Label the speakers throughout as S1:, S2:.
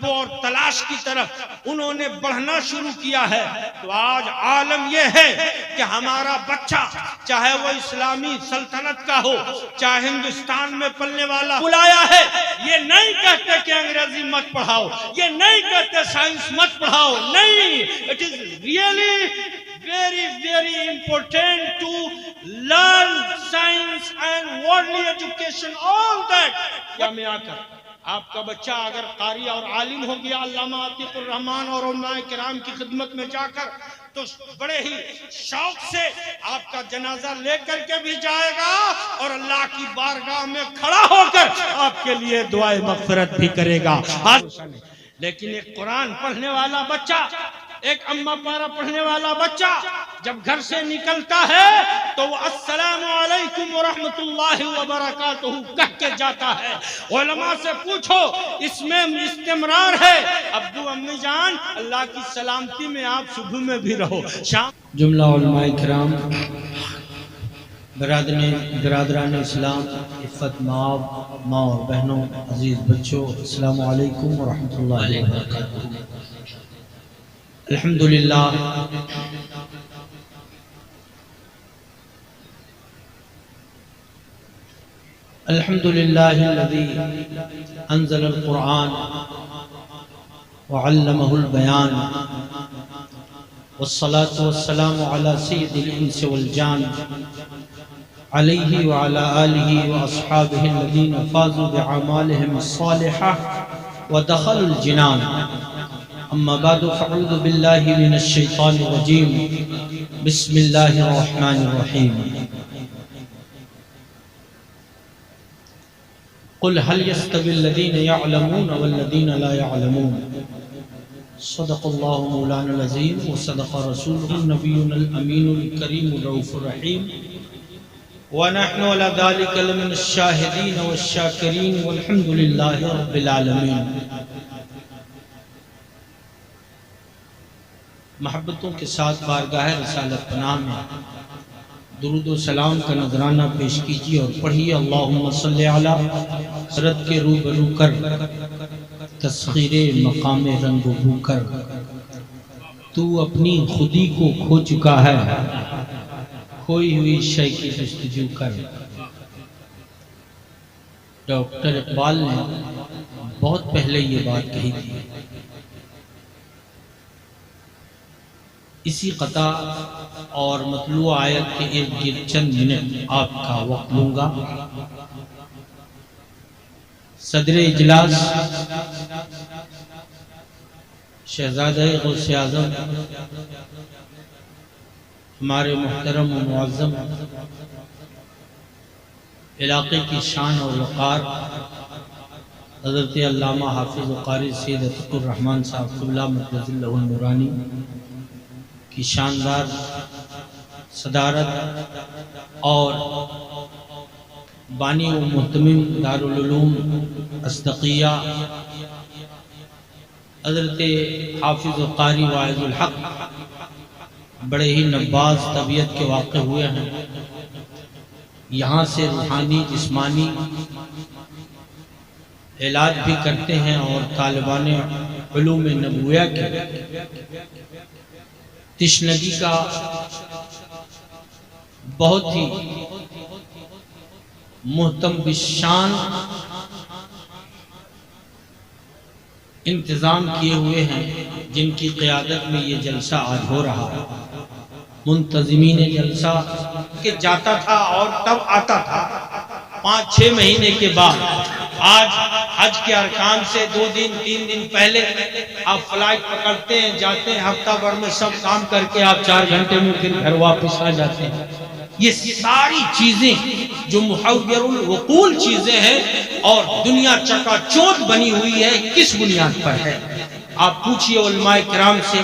S1: اور تلاش کی طرف انہوں نے بڑھنا شروع کیا ہے، تو آج عالم یہ ہے کہ ہمارا بچہ چاہے وہ اسلامی سلطنت کا ہو، چاہے ہندوستان میں پلنے والا بلایا ہے، یہ نہیں کہتے کہ انگریزی مت پڑھاؤ، یہ نہیں کہتے سائنس مت پڑھاؤ، نہیں، it is really very important to learn science and worldly education, all that. کیا میں آ کر آپ کا بچہ اگر قاری اور عالم ہو گیا علامہ عتیق الرحمان اور علماء کرام کی خدمت میں جا کر، تو بڑے ہی شوق سے آپ کا جنازہ لے کر کے بھی جائے گا اور اللہ کی بارگاہ میں کھڑا ہو کر آپ کے لیے دعائے مغفرت بھی کرے گا۔ لیکن ایک قرآن پڑھنے والا بچہ، ایک اماں پارا پڑھنے والا بچہ جب گھر سے نکلتا ہے تو وہ السلام علیکم ورحمت اللہ وبرکاتہ کہہ کے جاتا ہے۔ علماء سے پوچھو اس میں استمرار ہے، ابو امی جان اللہ کی سلامتی میں آپ صبح میں بھی رہو، شام۔
S2: جملہ علماء کرام، برادران اسلام، عفت ماں اور بہنوں، عزیز بچوں، السلام علیکم ورحمت اللہ وبرکاتہ۔ الحمدللہ الذي انزل القرآن وعلمه البيان والصلاة والسلام على سيد الإنس والجان عليه وعلى آله وأصحابه الذين فازوا بأعمالهم الصالحة ودخلوا الجنان، أما بعد فأعوذ بالله من الشيطان الرجيم، بسم الله الرحمن الرحيم۔ قل هل يستوي الذين يعلمون والذين لا يعلمون، صدق الله مولانا العظيم وصدق رسوله النبينا الأمين الكريم الرؤوف الرحيم، ونحن على ذلك لمن الشاهدين والشاكرين والحمد لله رب العالمين۔ محبتوں کے ساتھ بارگاہ رسالت پناہ میں درود و سلام کا نذرانہ پیش کیجیے اور پڑھیے اللہم صلی علی حضرت کے روبرو کر تسخیر مقام رنگ و بو کر، تو اپنی خودی کو کھو چکا ہے، کھوئی ہوئی شے کی جستجو کر۔ ڈاکٹر اقبال نے بہت پہلے یہ بات کہی تھی۔ اسی قطع اور مطلوع آیت کے ارد گرد چند منٹ آپ کا وقت لوں گا۔ صدر اجلاس شہزادہ غوث اعظم ہمارے محترم و معظم علاقے کی شان اور وقار حضرت علامہ حافظ و قاری سید عتیق الرحمان صاحب قبلہ مرکز اللہ النورانی کی شاندار صدارت اور بانی و محتمم دارالعلوم اصدقیہ حضرت حافظ و قاری واعظ الحق بڑے ہی نباز طبیعت کے واقع ہوئے ہیں، یہاں سے روحانی جسمانی علاج بھی کرتے ہیں اور طالبان علوم نبویہ کے تشنگی کا بہت ہی محتم بشان انتظام کیے ہوئے ہیں، جن کی قیادت میں یہ جلسہ آج ہو رہا ہے۔ منتظمین جلسہ کہ جاتا تھا اور تب آتا تھا 5-6 مہینے کے بعد، آج حج کے ارکان سے 2 دن 3 دن پہلے آپ فلائٹ پکڑتے ہیں، جاتے ہیں، ہفتہ بھر میں سب کام کر کے آپ 4 گھنٹے میں پھر گھر واپس آ جاتے ہیں۔ یہ ساری چیزیں جو محور العقول چیزیں ہیں اور دنیا چکا چوند بنی ہوئی ہے، کس بنیاد پر ہے؟ آپ پوچھئے علماء کرام سے،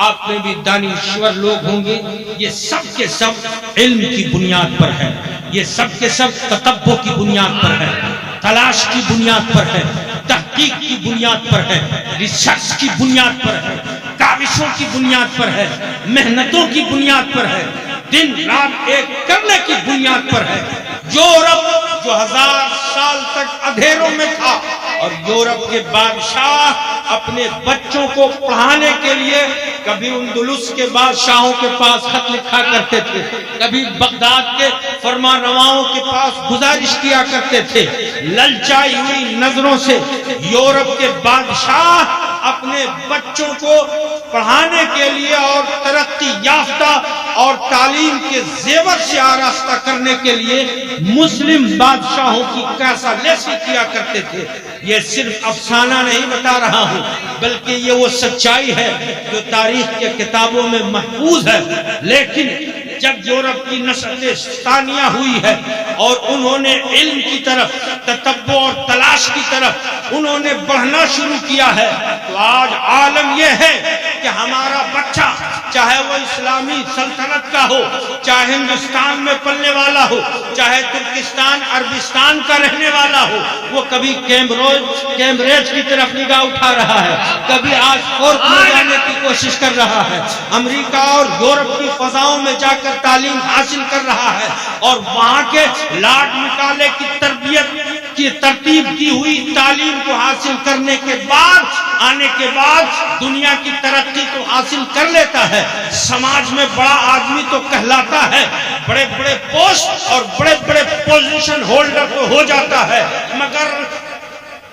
S2: آپ میں بھی دانشور لوگ ہوں گے، یہ سب کے سب علم کی بنیاد پر ہے، یہ سب کے سب تتبع کی بنیاد پر ہے، تلاش کی بنیاد پر ہے، تحقیق کی بنیاد پر ہے، ریسرچ کی بنیاد پر ہے، کاوشوں کی بنیاد پر ہے، محنتوں کی بنیاد پر ہے، دن رات ایک کرنے کی بنیاد پر ہے۔ یورپ جو 1000 سال تک اندھیروں میں تھا اور یورپ کے بادشاہ اپنے بچوں کو پڑھانے کے لیے کبھی اندلس کے بادشاہوں کے پاس خط لکھا کرتے تھے، کبھی بغداد کے فرمانرواؤں کے پاس گزارش کیا کرتے تھے۔ للچائی ہوئی نظروں سے یورپ کے بادشاہ اپنے بچوں کو پڑھانے کے لیے اور ترقی یافتہ اور تعلیم کے زیور سے آراستہ کرنے کے لیے مسلم بادشاہوں کی کیسا لیسی کیا کرتے تھے۔ یہ صرف افسانہ نہیں بتا رہا ہوں، بلکہ یہ وہ سچائی ہے جو تاریخ کے کتابوں میں محفوظ ہے۔ لیکن جب یورپ کی نسل ثانیہ ہوئی ہے اور انہوں نے علم کی طرف، تتبع اور تلاش کی طرف انہوں نے بڑھنا شروع کیا ہے، تو آج عالم یہ ہے کہ ہمارا بچہ چاہے وہ اسلامی سلطنت کا ہو، چاہے ہندوستان میں پلنے والا ہو، چاہے ترکستان عربستان کا رہنے والا ہو، وہ کبھی کیمبرج کی طرف نگاہ اٹھا رہا ہے، کبھی آکسفورڈ میں جانے کی کوشش کر رہا ہے، امریکہ اور یورپ کی فضاؤں میں جا کر تعلیم حاصل کر رہا ہے، اور وہاں کے لارڈ مکالے کی ترتیب کی ہوئی تعلیم کو حاصل کرنے کے بعد آنے کے بعد دنیا کی ترقی کو حاصل کر لیتا ہے۔ سماج میں بڑا آدمی تو کہلاتا ہے، بڑے بڑے پوسٹ اور بڑے بڑے پوزیشن ہولڈر تو ہو جاتا ہے، مگر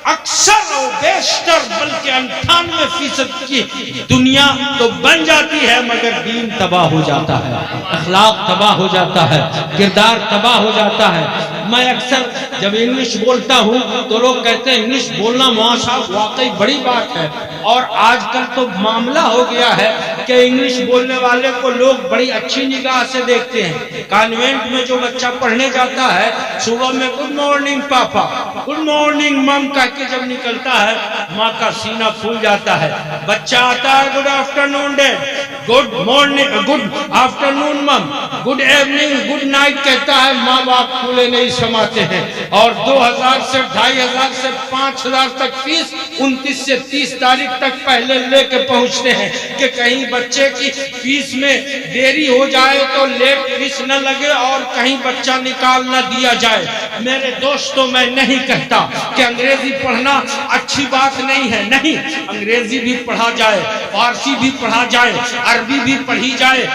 S2: اکثر و بیشتر بلکہ 98% کی دنیا تو بن جاتی ہے، مگر دین تباہ ہو جاتا ہے، اخلاق تباہ ہو جاتا ہے، کردار تباہ ہو جاتا ہے۔ میں اکثر جب انگلش بولتا ہوں تو لوگ کہتے ہیں انگلش بولنا ماں صاحب واقعی بڑی بات ہے، اور آج کل تو معاملہ ہو گیا ہے کہ انگلش بولنے والے کو لوگ بڑی اچھی نگاہ سے دیکھتے ہیں۔ کانوینٹ میں جو بچہ پڑھنے جاتا ہے، صبح میں گڈ مارننگ پاپا، گڈ مارننگ مم کہہ کے جب نکلتا ہے، ماں کا سینہ پھول جاتا ہے۔ بچہ آتا ہے، good afternoon dad, good morning, good afternoon mum, good evening, good night کہتا ہے، ماں باپ پھولے نہیں سماتے ہیں، اور 2000 سے 2500 سے 5000 تک فیس 29 سے 30 تاریخ تک پہلے لے کے پہنچتے ہیں کہ کہیں بچے کی فیس میں دیری ہو جائے تو لیٹ فیس نہ لگے اور کہیں بچہ نکال نہ دیا جائے۔ میرے دوستوں، میں نہیں کہتا کہ انگریزی پڑھنا اچھی بات نہیں ہے، نہیں، انگریزی بھی پڑھا جائے، فارسی بھی پڑھا جائے، عربی بھی پڑھی جائے،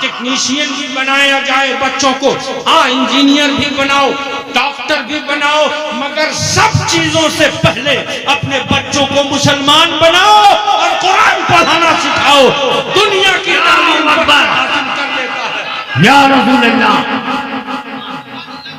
S2: ٹیکنیشین بھی بنایا جائے بچوں کو، انجینئر بھی بناؤ، ڈاکٹر بھی بناؤ، مگر سب چیزوں سے پہلے اپنے بچوں کو مسلمان بناؤ اور قرآن پڑھانا سکھاؤ۔ دنیا کی تعلیم حاصل کر لیتا ہے،
S1: یا رسول اللہ،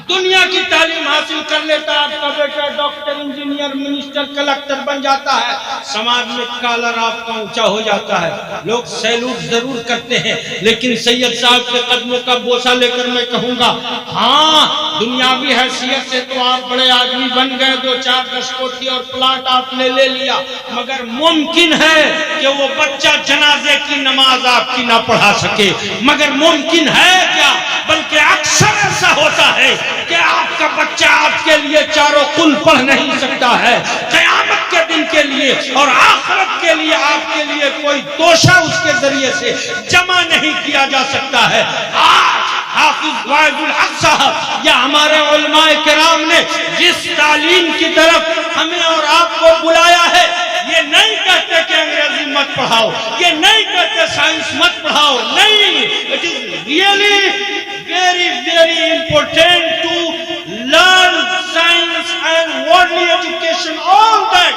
S2: دنیا کی تعلیم حاصل کر لیتا ہے، آپ کا بیٹا ڈاکٹر، انجینئر، منسٹر، کلکٹر بن جاتا ہے، سماج میں کالر آپ کا اونچا ہو جاتا ہے۔ لوگ سیلوٹ ضرور کرتے ہیں، لیکن سید صاحب کے قدموں کا بوسہ لے کر میں کہوں گا، ہاں دنیاوی حیثیت سے تو آپ بڑے آدمی بن گئے، 2-4 کوٹھی اور پلاٹ آپ نے لے لیا، مگر ممکن ہے کہ وہ بچہ جنازے کی نماز آپ کی نہ پڑھا سکے، مگر ممکن ہے کیا، بلکہ اکثر ایسا ہوتا ہے کہ آپ کا بچہ آپ کے لیے چاروں قل پڑھ نہیں سکتا ہے، قیامت کے دن کے لیے اور آخرت کے لیے آپ کے لیے کوئی توشہ اس کے ذریعے سے جمع نہیں کیا جا سکتا ہے۔ آج حافظ واحد الحق صاحب یا ہمارے علماء کرام نے جس تعلیم کی طرف ہمیں اور آپ کو بلایا ہے، یہ نہیں کہتے کہ انگریزی مت پڑھاؤ، یہ نہیں کہتے سائنس مت پڑھاؤ، نہیں، it is really very very important to learn science and worldly education, all that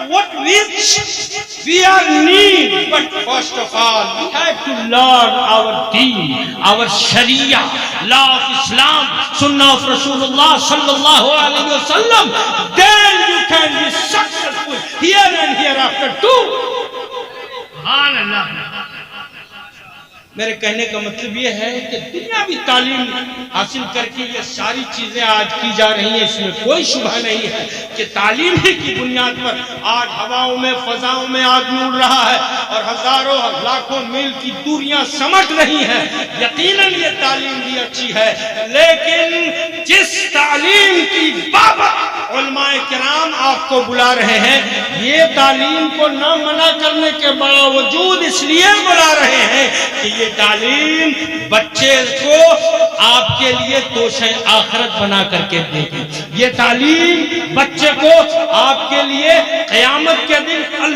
S2: what we are need, but first of all we have to learn our deen, our sharia, law of Islam, sunnah of Rasulullah sallallahu alaihi wasallam, then you can be successful here and hereafter too. سبحان اللہ۔ میرے کہنے کا مطلب یہ ہے کہ دنیاوی تعلیم حاصل کر کے یہ ساری چیزیں آج کی جا رہی ہیں، اس میں کوئی شبہ نہیں ہے کہ تعلیم ہی کی بنیاد پر آج ہواؤں میں، فضاؤں میں آدمی اڑ رہا ہے اور ہزاروں لاکھوں میل کی دوریاں سمٹ رہی ہیں۔ یقیناً یہ تعلیم بھی اچھی ہے، لیکن جس تعلیم کی بابت علماء کرام آپ کو بلا رہے ہیں، یہ تعلیم کو نہ منع کرنے کے باوجود اس لیے بلا رہے ہیں کہ یہ تعلیم بچے کو آپ کے لیے توشہ آخرت بنا کر کے دے گی، یہ تعلیم بچے کو آپ کے لیے قیامت کے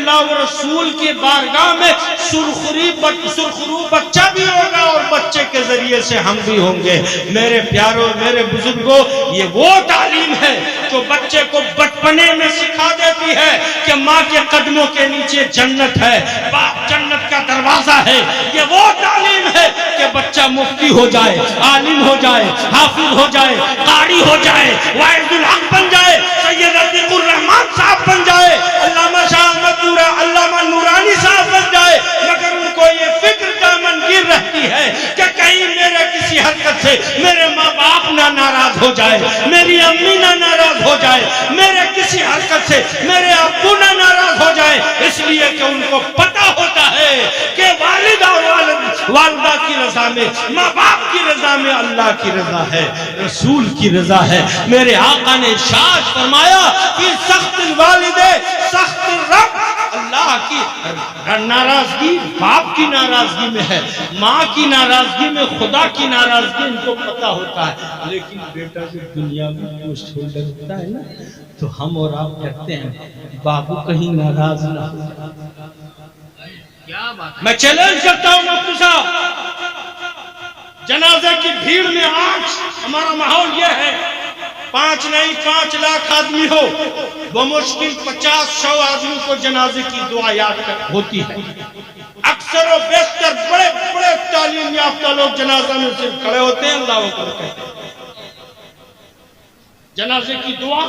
S2: اللہ و رسول کی بارگاہ میں سرخرو بچہ بھی ہوگا اور بچے کے ذریعے سے ہم بھی ہوں گے۔ میرے پیاروں، میرے بزرگوں، یہ وہ تعلیم ہے جو بچے کو بچپنے میں سکھا دیتی ہے کہ ماں کے قدموں کے نیچے جنت ہے، باپ جنت کا دروازہ ہے۔ یہ وہ تعلیم ہے کہ بچہ مفتی ہو جائے، عالم ہو جائے، حافظ ہو جائے، قاری ہو جائے، واعظ الحق بن جائے، سید عتیق الرحمان صاحب بن جائے، علامہ شاہ احمد علامہ نورانی صاحب بن جائے، مگر ان کو یہ فکر دامنگیر رہتی ہے کہ کہیں میرے کسی حرکت سے میرے ماں باپ نہ ناراض ہو جائے، میری امی نہ ناراض ہو جائے، میرے کسی حرکت سے میرے ابو نہ ناراض ہو جائے، اس لیے کہ ان کو پتہ ہوتا ہے کہ والد اور والدہ کی رضا میں، ماں باپ کی رضا میں اللہ کی رضا ہے، رسول کی رضا ہے۔ میرے آقا نے ارشاد فرمایا کہ سخت الوالد سخت الرب، اللہ کی ناراضگی باپ کی ناراضگی میں ہے، ماں کی ناراضگی میں خدا کی ناراضگی ان کو پتہ ہوتا ہے، لیکن بیٹا جب دنیا میں پوسٹ ہولڈر ہوتا ہے نا تو ہم اور آپ کہتے ہیں بابو کہیں ناراض نہ ہو جائے۔ میں چیلنج کرتا ہوں مفتی صاحب، جنازے کی بھیڑ میں آج ہمارا ماحول یہ ہے، 5 نہیں 5 لاکھ آدمی ہو، بمشکل 50-100 آدمی کو جنازے کی دعا یاد ہوتی ہے۔ اکثر و بیشتر بڑے بڑے تعلیم یافتہ لوگ جنازہ میں صرف کھڑے ہوتے ہیں، اللہ اکبر کہتے ہیں۔ جنازے کی دعا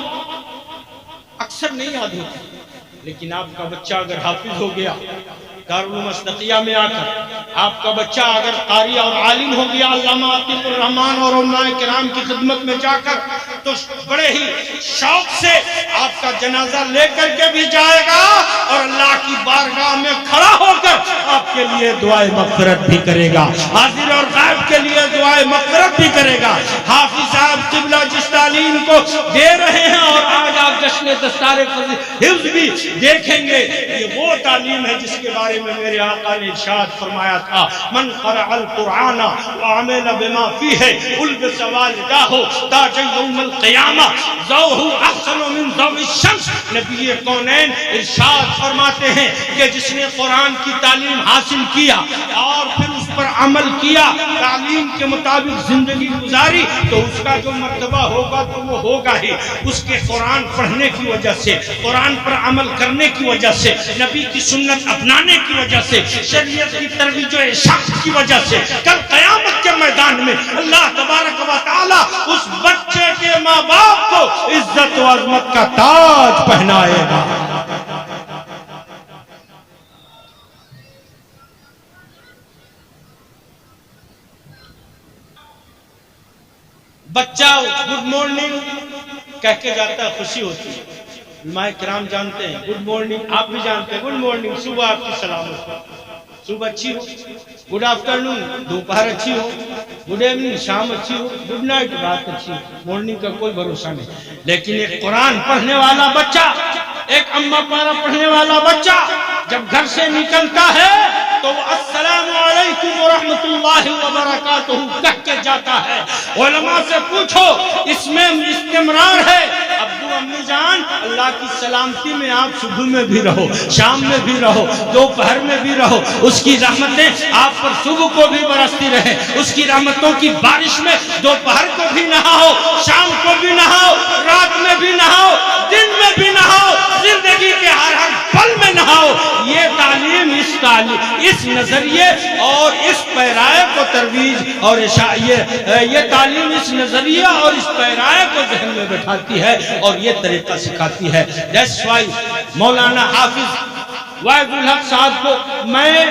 S2: اکثر نہیں یاد ہوتی، لیکن آپ کا بچہ اگر حافظ ہو گیا دارالعلوم اسدقیہ میں آ کر، آپ کا بچہ اگر قاری اور عالم ہو گیا علامہ عتیق الرحمان اور علماء کرام کی خدمت میں جا کر، تو بڑے ہی شوق سے آپ کا جنازہ لے کر کے بھی جائے گا اور اللہ کی بارگاہ میں کھڑا ہو کر آپ کے لیے دعائے مغفرت بھی کرے گا، حاضر اور غائب کے لیے دعائے مغفرت بھی کرے گا۔ حافظ صاحب قبلہ جس تعلیم کو دے رہے ہیں اور آج آپ جشن دستار حفظ بھی دیکھیں گے، یہ وہ تعلیم ہے جس کے بارے میں میرے آقا نے ارشاد فرمایا تھا، من قرأ القرآن وعمل بما فیہ البس والداہ تاج یوم القیامہ ضوءہ احسن من ضوء الشمس۔ نبی کونین ارشاد فرماتے ہیں کہ جس نے قرآن کی تعلیم حاصل کیا اور پھر اس پر عمل کیا، تعلیم کے مطابق زندگی گزاری، تو اس کا جو مرتبہ ہوگا تو وہ ہوگا ہی اس کے قرآن پڑھنے کی وجہ سے، قرآن پر عمل کرنے کی وجہ سے، نبی کی سنت اپنانے کی وجہ سے، شریعت کی ترویج و اشاعت کی وجہ سے۔ کل قیامت کے میدان میں اللہ تبارک و تعالی اس بچے کے ماں باپ کو عزت و عظمت کا تاج پہنائے گا۔ بچہ گڈ مارننگ کہہ کے جاتا ہے، خوشی ہوتی ہے۔ علماء کرام جانتے ہیں گڈ مارننگ، آپ بھی جانتے ہیں گڈ مارننگ صبح آپ کی سلامت ہو، صبح اچھی ہو، گڈ آفٹرنون دوپہر اچھی ہو، گڈ ایوننگ شام اچھی ہو، گڈ نائٹ رات اچھی ہو، مارننگ کا کوئی بھروسہ نہیں۔ لیکن ایک قرآن پڑھنے والا بچہ، ایک اما پارا پڑھنے والا بچہ جب گھر سے نکلتا ہے تو وہ السلام علیکم ورحمۃ اللہ وبرکاتہ کہہ کے جاتا ہے۔ علماء سے پوچھو اس میں استمرار ہے، ابو امی جان اللہ کی سلامتی میں آپ صبح میں بھی رہو، شام میں بھی رہو، دوپہر میں بھی رہو، اس کی رحمتیں آپ پر صبح کو بھی برستی رہے، اس کی رحمتوں کی بارش میں دوپہر کو بھی نہاؤ، شام کو بھی نہاؤ، رات میں بھی نہاؤ، دن میں بھی نہاؤ، زندگی کے ہر پل میں نہاؤ۔ یہ تعلیم اس نظریے اور اس پیرائے کو ترویج اور یہ تعلیم اس نظریہ اور اس پیرائے کو ذہن میں بٹھاتی ہے اور یہ طریقہ سکھاتی ہے۔ That's why مولانا حافظ واعظ الحق صاحب کو میں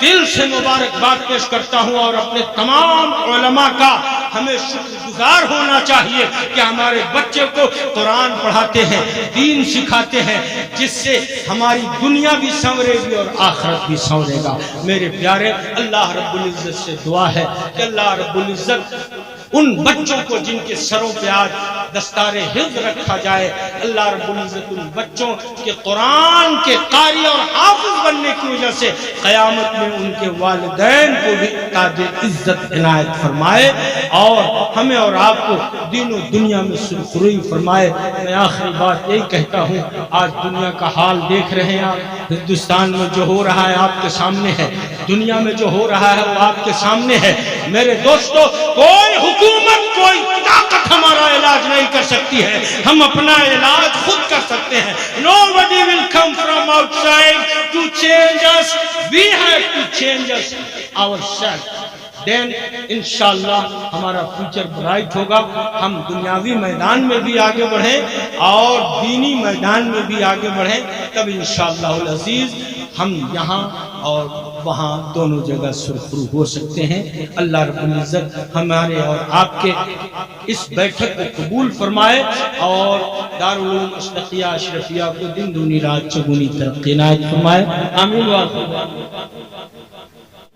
S2: دل سے مبارکباد پیش کرتا ہوں اور اپنے تمام علماء کا ہمیں شکر گزار ہونا چاہیے کہ ہمارے بچے کو قرآن پڑھاتے ہیں، دین سکھاتے ہیں، جس سے ہماری دنیا بھی سنورے گی اور آخرت بھی سنورے گا۔ میرے پیارے، اللہ رب العزت سے دعا ہے کہ اللہ رب العزت ان بچوں کو جن کے سروں پہ آج دستار حفظ رکھا جائے. اللہ رب العزت ان بچوں کے قرآن کے قاری اور حافظ بننے کی وجہ سے قیامت میں ان کے والدین کو بھی تاج عزت عنایت فرمائے اور ہمیں اور آپ کو دین و دنیا میں سرخروئی فرمائے. میں آخری بات یہی کہتا ہوں، آج دنیا کا حال دیکھ رہے ہیں آپ، ہندوستان میں جو ہو رہا ہے آپ کے سامنے ہے، دنیا میں جو ہو رہا ہے وہ آپ کے سامنے ہے. میرے دوستو، کوئی حکومت، کوئی طاقت ہمارا علاج نہیں کر سکتی ہے، ہم اپنا علاج خود کر سکتے ہیں. Nobody will come from outside to change us. We have to change us ourselves. Then انشاءاللہ ہمارا فیوچر برائٹ ہوگا. ہم دنیاوی میدان میں بھی آگے بڑھیں اور دینی میدان میں بھی آگے بڑھیں، تب انشاءاللہ العزیز ہم یہاں اور وہاں دونوں جگہ سرخرو ہو سکتے ہیں. اللہ رب العزت ہمارے اور آپ کے اس بیٹھک کو قبول فرمائے اور دارالعلوم اشرفیہ کو دن دنی رات چگنی ترقی عنایت فرمائے. آمین.